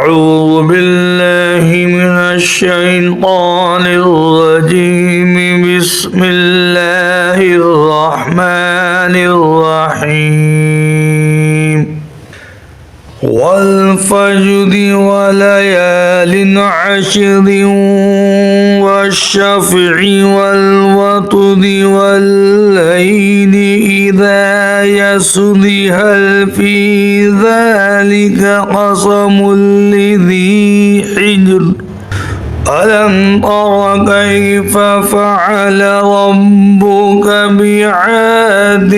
أعوذ بالله من الشيطان الرجيم بسم الله الرحمن الرحيم والفجر وليال عشر والشفع والوتر والليل إذا يسر هل في ذلك قسم لذي حجر ألم تر كيف فعل ربك بعاد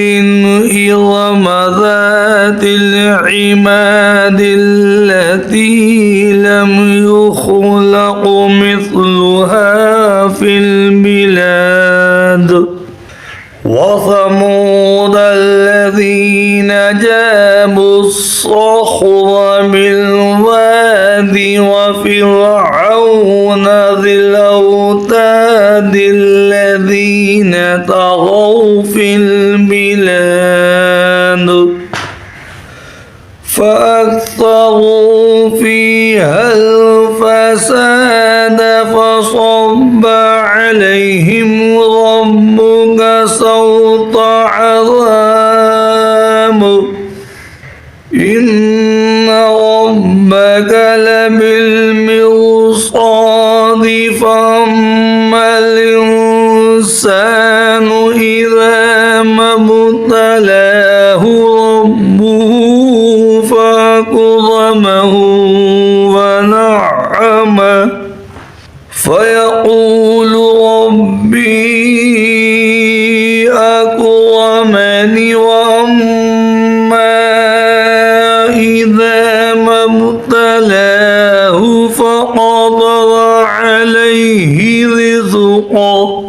إرم ذات العماد التي لم يخلق مثلها في البلاد وثمود الذين جابوا الصخر بالواد وفرعون ذي الأوتاد الذين طغوا في البلاد فأكثروا فيها الفساد فصب عليهم ربك صوت عذاب إن ربك لبالمرصاد فأما الإنسان إذا ما ابتلاه ربه فأكرمه ونعمه فيقول ربي أكرمن وأما إذا ما ابتلاه فقدر عليه رزقه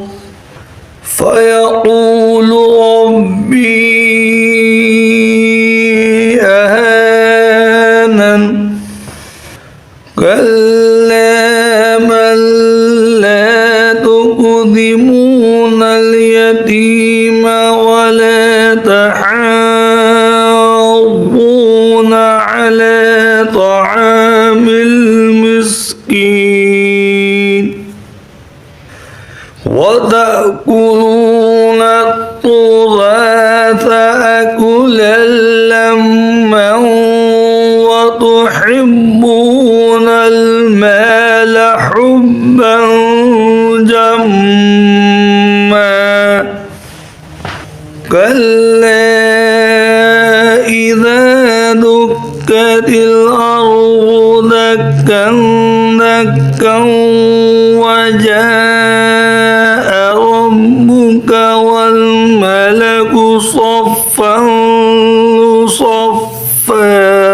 فيقول ربي أهانن كلا بل لا تكرمون اليتيم ولا تحاضون على طعام المسكين وتأكلون التراث أكلا لما وتحبون المال حبا جما كلا إذا دكت الأرض دكا دكا وجاء ربك والملك صفا صفا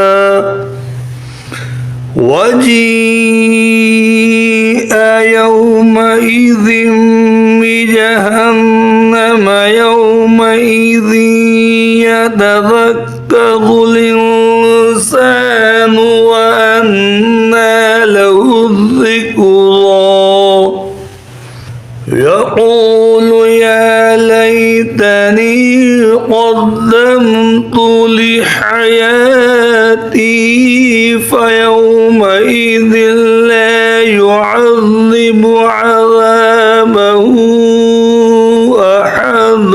وجيء يومئذ بجهنم يومئذ يتذكر الإنسان وأنى له الذكرى يقول يا ليتني قدمت لحياتي فيومئذ لا يعذب عذابه أحد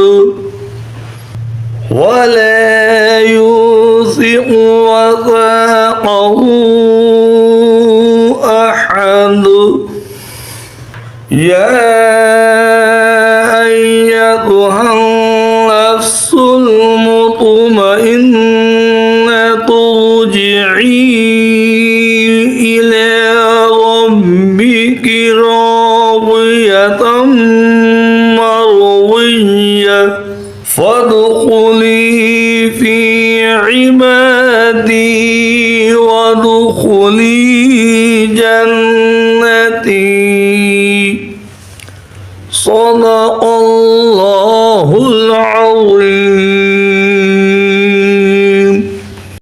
ولا يوثق وثاقه أحد يا أيتها النفس المطمئنة ارجعي إلى ربك راضية مرضية فادخلي في عبادي وادخلي جنتي صدق الله العظيم